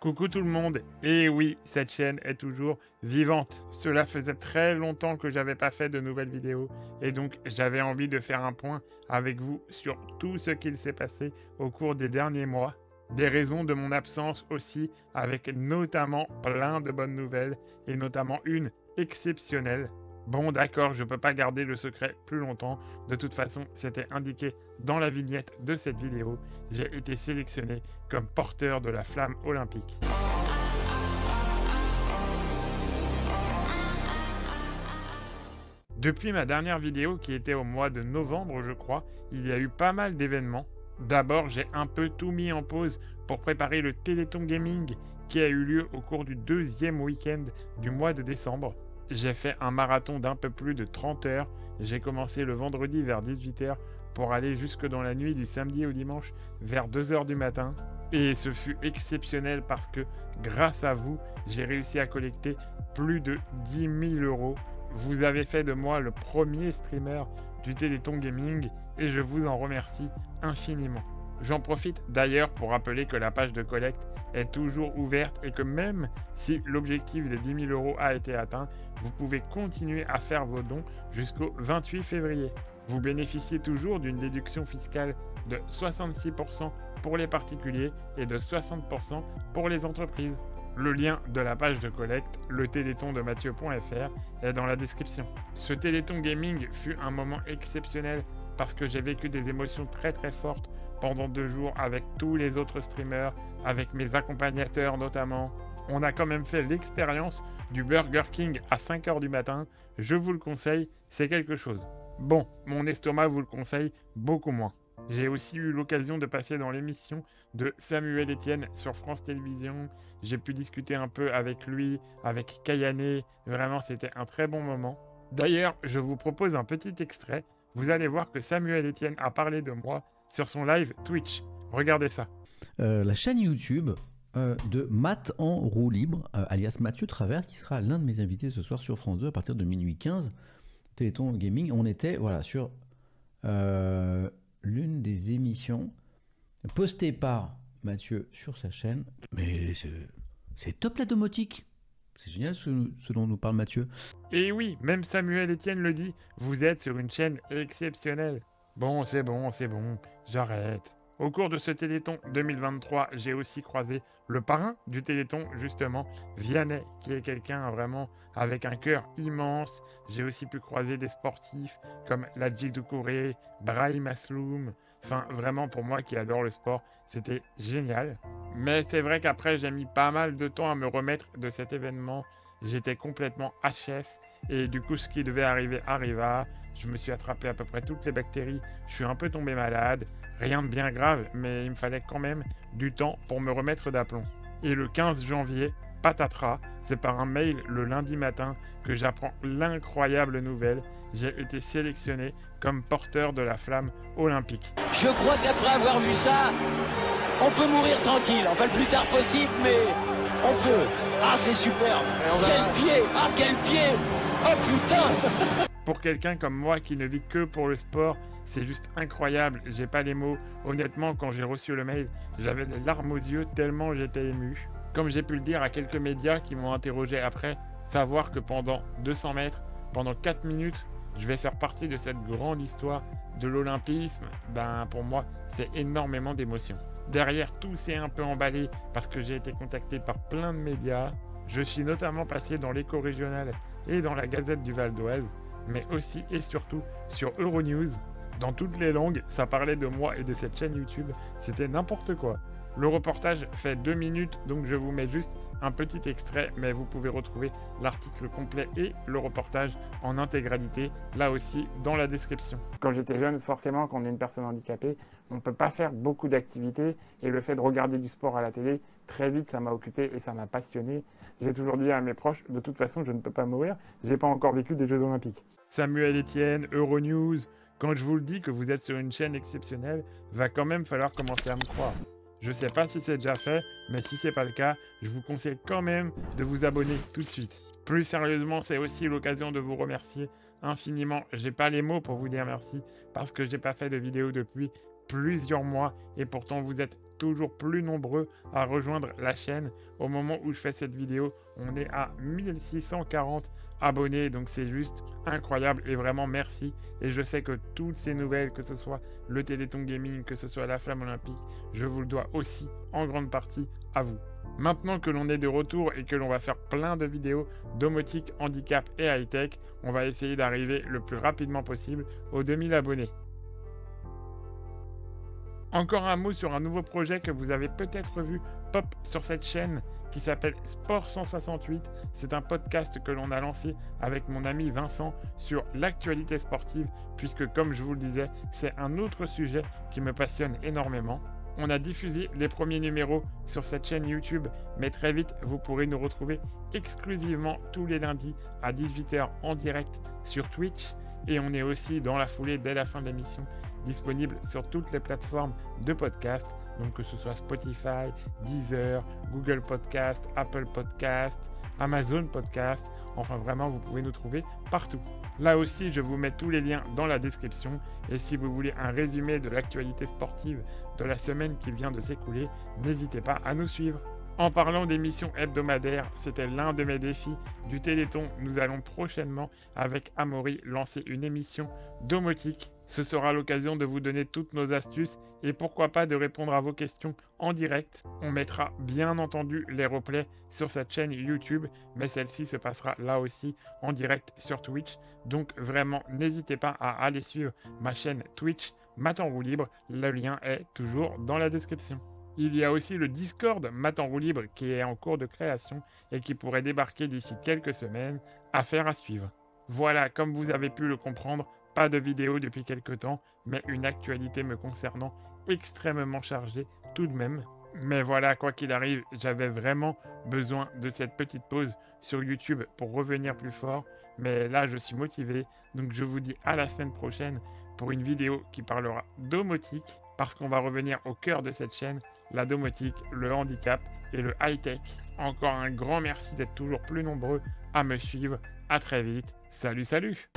Coucou tout le monde, et oui, cette chaîne est toujours vivante. Cela faisait très longtemps que j'avais pas fait de nouvelles vidéos, et donc j'avais envie de faire un point avec vous sur tout ce qu'il s'est passé au cours des derniers mois, des raisons de mon absence aussi, avec notamment plein de bonnes nouvelles, et notamment une exceptionnelle. Bon d'accord, je peux pas garder le secret plus longtemps, de toute façon c'était indiqué dans la vignette de cette vidéo, j'ai été sélectionné comme porteur de la flamme olympique. Depuis ma dernière vidéo qui était au mois de novembre je crois, il y a eu pas mal d'événements. D'abord j'ai un peu tout mis en pause pour préparer le Téléthon Gaming qui a eu lieu au cours du deuxième week-end du mois de décembre. J'ai fait un marathon d'un peu plus de 30 heures, j'ai commencé le vendredi vers 18 heures pour aller jusque dans la nuit du samedi au dimanche vers 2 heures du matin. Et ce fut exceptionnel parce que grâce à vous, j'ai réussi à collecter plus de 10 000 euros. Vous avez fait de moi le premier streamer du Téléthon Gaming et je vous en remercie infiniment. J'en profite d'ailleurs pour rappeler que la page de collecte est toujours ouverte et que même si l'objectif des 10 000 euros a été atteint, vous pouvez continuer à faire vos dons jusqu'au 28 février. Vous bénéficiez toujours d'une déduction fiscale de 66% pour les particuliers et de 60% pour les entreprises. Le lien de la page de collecte, le téléthon de Mathieu.fr, est dans la description. Ce Téléthon Gaming fut un moment exceptionnel parce que j'ai vécu des émotions très fortes pendant 2 jours avec tous les autres streamers, avec mes accompagnateurs notamment. On a quand même fait l'expérience du Burger King à 5 h du matin. Je vous le conseille, c'est quelque chose. Bon, mon estomac vous le conseille beaucoup moins. J'ai aussi eu l'occasion de passer dans l'émission de Samuel Etienne sur France Télévisions. J'ai pu discuter un peu avec lui, avec Kayane. Vraiment, c'était un très bon moment. D'ailleurs, je vous propose un petit extrait. Vous allez voir que Samuel Etienne a parlé de moi sur son live Twitch. Regardez ça. La chaîne YouTube de Matt en roue libre, alias Mathieu Travers, qui sera l'un de mes invités ce soir sur France 2 à partir de minuit 15. Téléthon Gaming, on était voilà, sur l'une des émissions postées par Mathieu sur sa chaîne. Mais c'est top la domotique. C'est génial ce dont nous parle Mathieu. Et oui, même Samuel Etienne le dit, vous êtes sur une chaîne exceptionnelle. Bon, j'arrête. Au cours de ce Téléthon 2023, j'ai aussi croisé le parrain du Téléthon, justement, Vianney, qui est quelqu'un vraiment avec un cœur immense. J'ai aussi pu croiser des sportifs comme Ladji Doucouré, Brahim Asloum. Enfin, vraiment, pour moi qui adore le sport, c'était génial. Mais c'est vrai qu'après, j'ai mis pas mal de temps à me remettre de cet événement. J'étais complètement HS et du coup, ce qui devait arriver arriva. Je me suis attrapé à peu près toutes les bactéries. Je suis un peu tombé malade. Rien de bien grave, mais il me fallait quand même du temps pour me remettre d'aplomb. Et le 15 janvier, patatras, c'est par un mail le lundi matin que j'apprends l'incroyable nouvelle. J'ai été sélectionné comme porteur de la flamme olympique. Je crois qu'après avoir vu ça, on peut mourir tranquille. Enfin, le plus tard possible, mais on peut. Ah, c'est superbe. Quel pied. Ah, quel pied. Oh, putain. Pour quelqu'un comme moi qui ne vit que pour le sport, c'est juste incroyable, j'ai pas les mots. Honnêtement, quand j'ai reçu le mail, j'avais des larmes aux yeux tellement j'étais ému. Comme j'ai pu le dire à quelques médias qui m'ont interrogé après, savoir que pendant 200 mètres, pendant 4 minutes, je vais faire partie de cette grande histoire de l'olympisme, ben pour moi, c'est énormément d'émotions. Derrière, tout s'est un peu emballé parce que j'ai été contacté par plein de médias. Je suis notamment passé dans l'éco-régional et dans la Gazette du Val d'Oise, mais aussi et surtout sur Euronews. Dans toutes les langues, ça parlait de moi et de cette chaîne YouTube, c'était n'importe quoi. Le reportage fait 2 minutes, donc je vous mets juste un petit extrait, mais vous pouvez retrouver l'article complet et le reportage en intégralité, là aussi dans la description. Quand j'étais jeune, forcément, quand on est une personne handicapée, on ne peut pas faire beaucoup d'activités, et le fait de regarder du sport à la télé, très vite, ça m'a occupé et ça m'a passionné. J'ai toujours dit à mes proches, de toute façon, je ne peux pas mourir, j'ai pas encore vécu des Jeux Olympiques. Samuel Etienne, Euronews, quand je vous le dis que vous êtes sur une chaîne exceptionnelle, va quand même falloir commencer à me croire. Je sais pas si c'est déjà fait, mais si c'est pas le cas, je vous conseille quand même de vous abonner tout de suite. Plus sérieusement, c'est aussi l'occasion de vous remercier infiniment. J'ai pas les mots pour vous dire merci, parce que j'ai pas fait de vidéo depuis plusieurs mois, et pourtant vous êtes toujours plus nombreux à rejoindre la chaîne. Au moment où je fais cette vidéo, on est à 1640 abonnés, donc c'est juste incroyable et vraiment merci. Et je sais que toutes ces nouvelles, que ce soit le Téléthon Gaming, que ce soit la Flamme Olympique, je vous le dois aussi en grande partie à vous. Maintenant que l'on est de retour et que l'on va faire plein de vidéos domotique, handicap et high-tech, on va essayer d'arriver le plus rapidement possible aux 2000 abonnés. Encore un mot sur un nouveau projet que vous avez peut-être vu pop sur cette chaîne qui s'appelle Sport 168. C'est un podcast que l'on a lancé avec mon ami Vincent sur l'actualité sportive, puisque comme je vous le disais, c'est un autre sujet qui me passionne énormément. On a diffusé les premiers numéros sur cette chaîne YouTube, mais très vite, vous pourrez nous retrouver exclusivement tous les lundis à 18 h en direct sur Twitch. Et on est aussi dans la foulée, dès la fin de l'émission, disponible sur toutes les plateformes de podcast, donc que ce soit Spotify, Deezer, Google Podcast, Apple Podcast, Amazon Podcast, enfin vraiment vous pouvez nous trouver partout. Là aussi je vous mets tous les liens dans la description et si vous voulez un résumé de l'actualité sportive de la semaine qui vient de s'écouler, n'hésitez pas à nous suivre. En parlant d'émissions hebdomadaires, c'était l'un de mes défis du Téléthon. Nous allons prochainement, avec Amaury, lancer une émission domotique. Ce sera l'occasion de vous donner toutes nos astuces et pourquoi pas de répondre à vos questions en direct. On mettra bien entendu les replays sur cette chaîne YouTube, mais celle-ci se passera là aussi en direct sur Twitch. Donc vraiment, n'hésitez pas à aller suivre ma chaîne Twitch, Matt en roue libre. Le lien est toujours dans la description. Il y a aussi le Discord Matt en roue libre qui est en cours de création et qui pourrait débarquer d'ici quelques semaines. Affaire à suivre. Voilà, comme vous avez pu le comprendre, pas de vidéo depuis quelques temps, mais une actualité me concernant extrêmement chargée tout de même. Mais voilà, quoi qu'il arrive, j'avais vraiment besoin de cette petite pause sur YouTube pour revenir plus fort. Mais là, je suis motivé, donc je vous dis à la semaine prochaine pour une vidéo qui parlera domotique, parce qu'on va revenir au cœur de cette chaîne, la domotique, le handicap et le high-tech. Encore un grand merci d'être toujours plus nombreux à me suivre. À très vite. Salut, salut!